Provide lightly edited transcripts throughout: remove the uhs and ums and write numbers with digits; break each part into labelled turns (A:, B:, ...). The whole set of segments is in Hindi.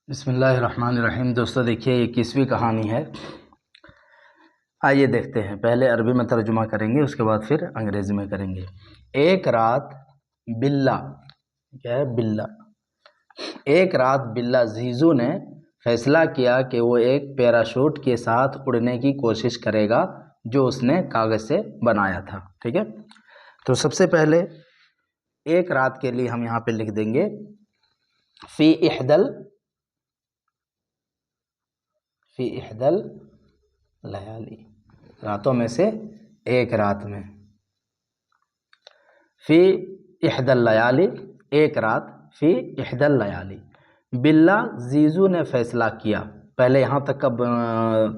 A: बिस्मिल्लाहिर्रहमानिर्रहीम। दोस्तों देखिए, ये 21वीं कहानी है। आइए देखते हैं। पहले अरबी में तर्जुमा करेंगे, उसके बाद फिर अंग्रेज़ी में करेंगे। एक रात बिल्ला, क्या है बिल्ला, एक रात बिल्ला जीजू ने फैसला किया कि वो एक पैराशूट के साथ उड़ने की कोशिश करेगा जो उसने कागज़ से बनाया था। ठीक है, तो सबसे पहले एक रात के लिए हम यहाँ पे लिख देंगे फ़ी इहदल लयाली, रातों में से एक रात में। फ़ी इहदल लयाली, एक रात, फ़ी इहदल लयाली। बिल्ला जीजू ने फैसला किया, पहले यहाँ तक का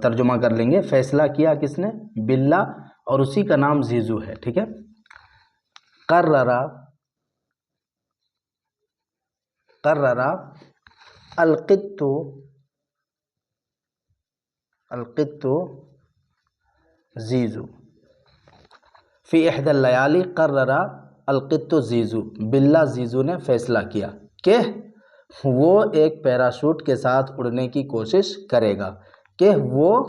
A: तर्जुमा कर लेंगे। फैसला किया किसने? बिल्ला, और उसी का नाम जीजू है। ठीक है, कर्ररा, कर्ररा अलक़ित्तु, अलक़ित्तु जीजू। फ़ी इहदल लयाली कर्ररा अलक़ित्तु जीजू, बिल्ला जीजू ने फैसला किया कि वो एक पैराशूट के साथ उड़ने की कोशिश करेगा, कि वो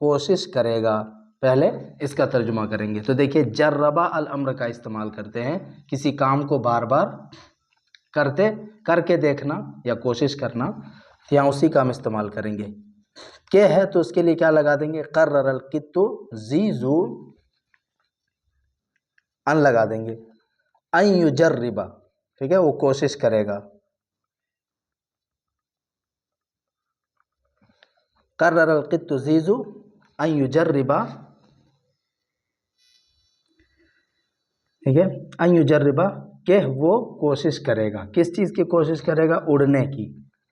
A: कोशिश करेगा। पहले इसका तर्जुमा करेंगे। तो देखिए, जर्रबा अल अम्र का इस्तेमाल करते हैं किसी काम को बार बार करके देखना या कोशिश करना, तो यहाँ उसी का हम इस्तेमाल करेंगे। के है तो उसके लिए क्या लगा देंगे? कर्रर अलक़ित्तु जीजू, अन लगा देंगे। अन युजर्रिबा, ठीक है, वो कोशिश करेगा। कर्रर अलक़ित्तु जीजू अन युजर्रिबा, ठीक है, अन युजर्रिबा, के वो कोशिश करेगा। किस चीज़ की कोशिश करेगा? उड़ने की।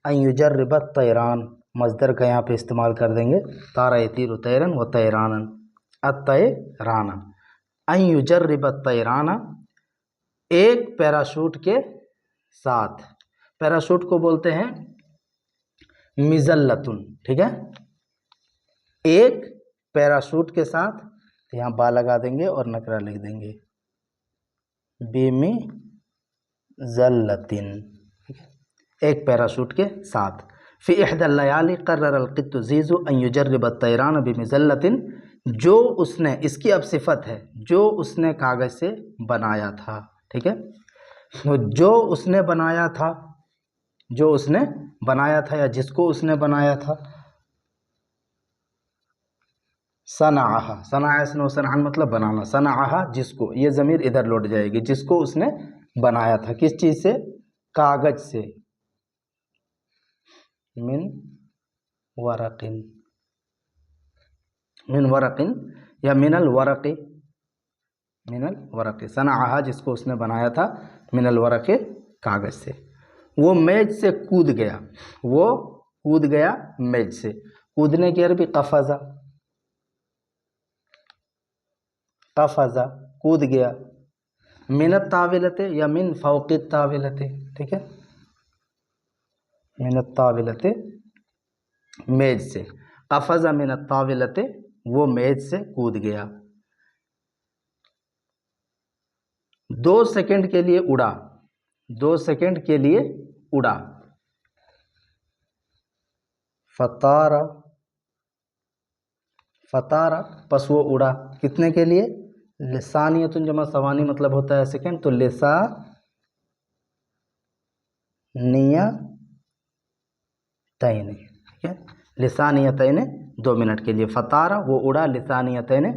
A: अन युजर्रिबा तैरान, मज़दर का यहाँ पे इस्तेमाल कर देंगे। तारा यतीरु तैरन व तैरानन, अतैराना। अन युजर्रिबा तैराना, एक पैराशूट के साथ। पैराशूट को बोलते हैं मिज़ल्लतुन। ठीक है, एक पैराशूट के साथ, तो यहाँ बा लगा देंगे और नकरा लिख देंगे बिमिज़ल्लतिन, एक पैराशूट के साथ। फ़ी इहदल लयाली कर्रर अलक़ित्तु जीजू अन युजर्रिब तैरान बिमिज़ल्लतिन, जो उसने, इसकी अब सिफत है, जो उसने कागज़ से बनाया था। ठीक है, तो जो उसने बनाया था, जो उसने बनाया था या जिसको उसने बनाया था। सनाहा, सनाअन मतलब बनाना, सनाहा जिसको, ये ज़मीर इधर लौट जाएगी, जिसको उसने बनाया था। किस चीज़ से? कागज से। मिन वरक़िन, मिन वरक़िन या मिनल वरक़ि, मिनल वरक़ि। सनाहा जिसको उसने बनाया था, मिनल वरक़ि कागज से। वो मेज से कूद गया, वो कूद गया मेज से। कूदने की अरबी कफ़ज़ा, कफ़ज़ा कूद गया। मिनत ताविलते या मिन फ़ौक़ि ताविलते, ठीक है, मिनत ताविलते मेज से, कफ़ज़ा मिनत ताविलते, वो मेज से कूद गया। 2 सेकंड के लिए उड़ा, 2 सेकंड के लिए उड़ा। फ़तारा, फ़तारा पस वो उड़ा, कितने के लिए? लिसानियतुन जमा सवानी मतलब होता है सेकंड, तो लिसानियतैन, ठीक है, लिसानियतैन 2 मिनट के लिए। फ़तारा वो उड़ा, लिसानियतैन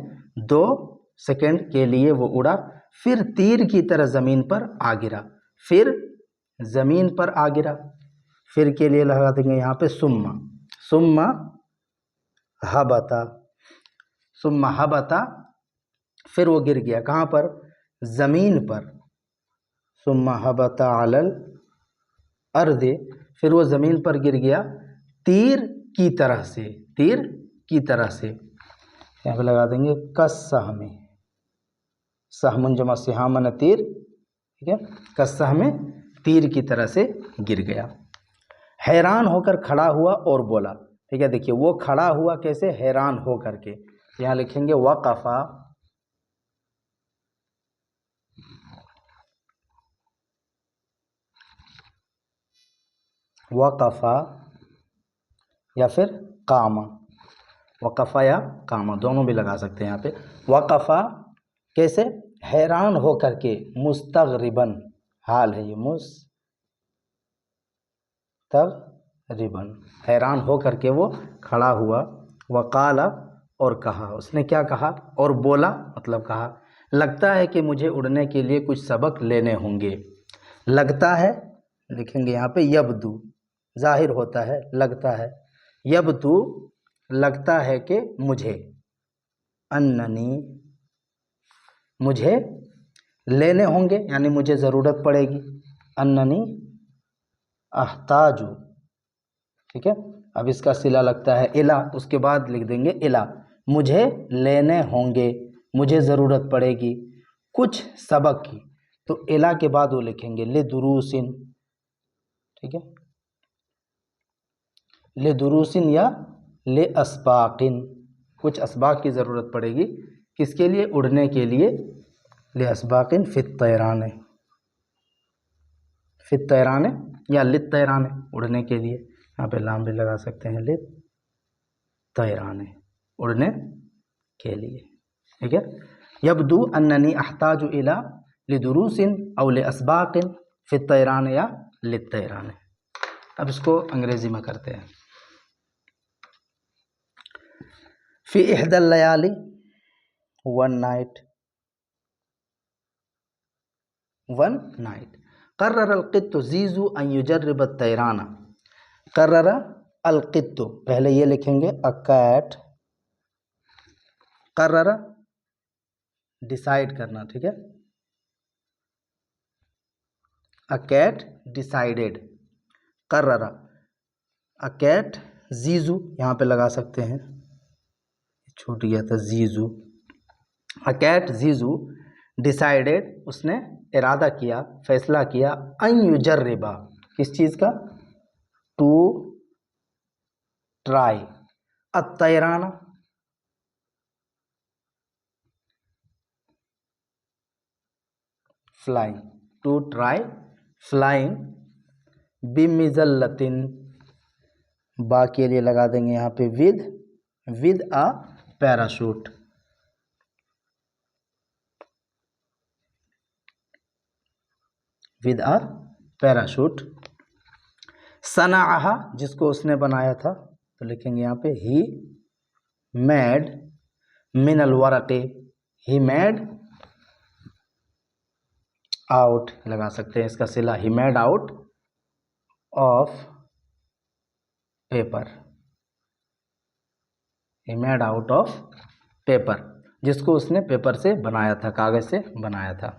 A: 2 सेकंड के लिए वो उड़ा। फिर तीर की तरह ज़मीन पर आ गिरा, फिर ज़मीन पर आ गिरा। फिर के लिए लगा देंगे यहाँ पे सुम्मा, सुम्मा हबता, सुम्मा हबता, फिर वो गिर गया कहाँ पर? ज़मीन पर। सुम्मा हबता अलल अर्दे, फिर वो ज़मीन पर गिर गया तीर की तरह से, तीर की तरह से। यहाँ पे लगा देंगे कस्सहमे, सहमुन जमा सिहामन तीर, ठीक है, कस्सहमे तीर की तरह से गिर गया। हैरान होकर खड़ा हुआ और बोला, ठीक है, देखिए वो खड़ा हुआ कैसे? हैरान हो करके। यहाँ लिखेंगे वक़फ़ा, वक़फ़ा या फिर कामा, वक़फ़ा या कामा दोनों भी लगा सकते हैं यहाँ पे। वक़फ़ा कैसे, हैरान होकर के, मुस्तग़रिबन हाल है ये, मुस्तग़रिबन हैरान होकर के वो खड़ा हुआ। वक़ाला और कहा, उसने क्या कहा, और बोला मतलब कहा, लगता है कि मुझे उड़ने के लिए कुछ सबक लेने होंगे। लगता है लिखेंगे यहाँ पे यबदू, जाहिर होता है, लगता है, यबदू लगता है कि मुझे, अन्ननी मुझे लेने होंगे यानी मुझे ज़रूरत पड़ेगी, अन्ननी अहताजु, ठीक है। अब इसका सिला लगता है इला, उसके बाद लिख देंगे इला, मुझे लेने होंगे, मुझे ज़रूरत पड़ेगी कुछ सबक की, तो इला के बाद वो लिखेंगे ले दुरूसिन, ठीक है, ले दुरूसिन या ले अस्बाकिन, कुछ अस्बाक की ज़रूरत पड़ेगी, किसके लिए, उड़ने के लिए, ले अस्बाकिन फित तैराने, फित तैराने या लित तैराने, उड़ने के लिए, यहाँ पे लाम भी लगा सकते हैं, लित तैराने, उड़ने के लिए, ठीक है। यबदू अन्ननी अहताजु इला लिदुरूसिन औ ले अस्बाकिन फित तैराने या लित तैराने। अब इसको अंग्रेजी में करते हैं। फी इहदल लयाली, वन नाइट, कर्रर अलक़ित्तु ज़ीज़ू अन युजर्रिब तैराना, कर्रर अलक़ित्तु, पहले ये लिखेंगे अ कैट, कर्रर डिसाइड करना, ठीक है, अ कैट डिसाइडेड, कर्रर अ कैट ज़ीज़ू, यहाँ पे लगा सकते हैं, छूट गया था ज़ीज़ू, अ कैट ज़ीज़ू डिसाइडेड, उसने इरादा किया, फैसला किया, अन युजर्रिबा, किस चीज़ का, टू ट्राई, अत्तैराना फ्लाइंग, टू ट्राई फ्लाइंग, बिमिज़ल्लतिन, बा के लिए लगा देंगे यहाँ पे with a parachute, with a parachute, सनाअहा जिसको उसने बनाया था, तो लिखेंगे यहाँ पे he made Minal वरक़े, he made out लगा सकते हैं, इसका सिला he made out of paper, he made out of paper, जिसको उसने पेपर से बनाया था, कागज से बनाया था।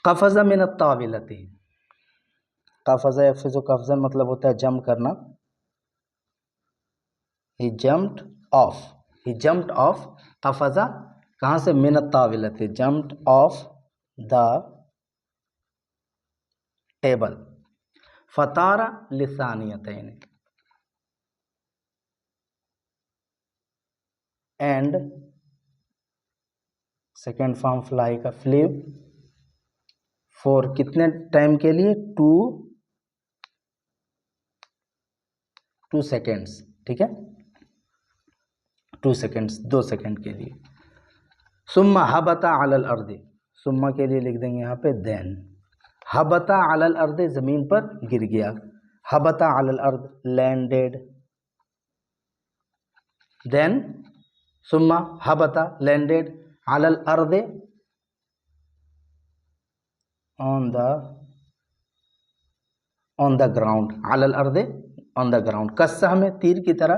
A: कफ़ज़ा मिन अत्ताविलती, कफ़ज़ा यक़फ़िज़ु कफ़ज़न मतलब होता है जंप करना, he jumped off, he jumped off, कफ़ज़ा कहाँ से, मिन अत्ताविलती, जम्प्ड ऑफ द टेबल, फतारा लिसानियतैन, एंड सेकेंड फॉर्म फ्लाई का फ्लिप, फॉर कितने टाइम के लिए, टू सेकेंड्स, ठीक है, 2 सेकेंड्स, 2 सेकेंड के लिए। सुम्मा हबता अलल अर्दी, सुम्मा के लिए लिख देंगे यहाँ पे देन, हबता अलल अर्दी ज़मीन पर गिर गया, हबता अलल अर्द लैंडेड, देन सुम्मा हबता लैंडेड अलल अर्दे ऑन द ग्राउंड, अलल अर्दे ऑन द ग्राउंड, कस्सा में तीर की तरह,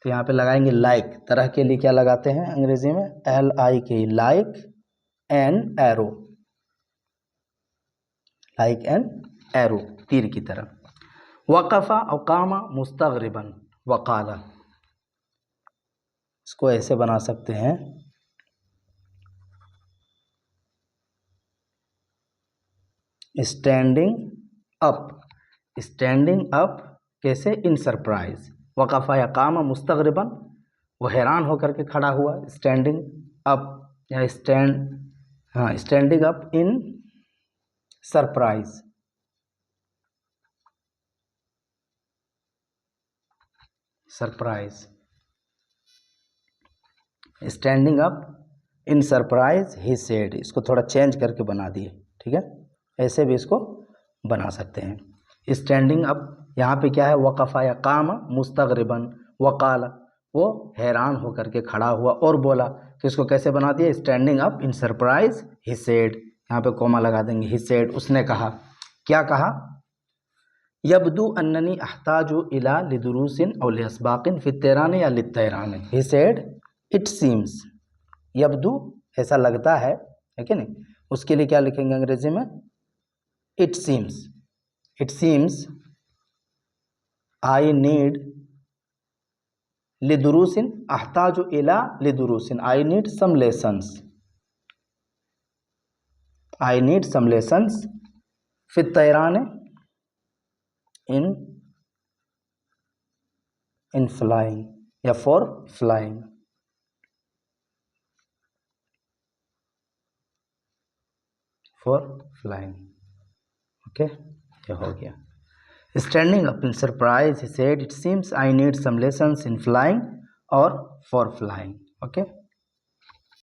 A: तो यहाँ पे लगाएंगे लाइक, तरह के लिए क्या लगाते हैं अंग्रेजी में, LIK, like an arrow, like an arrow, तीर की तरह। वक़फ़ा अक़ामा मुस्तग़रिबन वक़ाला, इसको ऐसे बना सकते हैं, स्टैंडिंग अप, स्टैंडिंग अप कैसे, इन सरप्राइज, वक़फ़ा या कामा मुस्तग़रिबन, वो हैरान होकर के खड़ा हुआ, स्टैंडिंग अप या standing up in surprise, surprise, standing up in surprise he said, इसको थोड़ा चेंज करके बना दिए, ठीक है, ऐसे भी इसको बना सकते हैं। स्टैंडिंग अप यहाँ पे क्या है, वक़फ़ा या काम मुस्तग़रिबन, वक़ाल वो हैरान होकर के खड़ा हुआ और बोला, तो इसको कैसे बना दिया, standing up in surprise he said, यहाँ पे कोमा लगा देंगे, ही सेड उसने कहा, क्या कहा, यबदू अन्ननी अहताजु इला लिदुरूसिन और लिअस्बाकिन फि तैरान या लित्तैरान, ही सेड इट सीम्स, यबदू ऐसा लगता है कि नहीं, उसके लिए क्या लिखेंगे अंग्रेजी में, it seems, it seems I need लिदुरूसिन अहताजु इला लिदुरूसिन, I need some lessons, I need some lessons फि तैरान इन फ्लाइंग या for flying, for flying, okay, ये हो गया। Standing up in surprise he said it seems I need some lessons in flying or for flying, okay.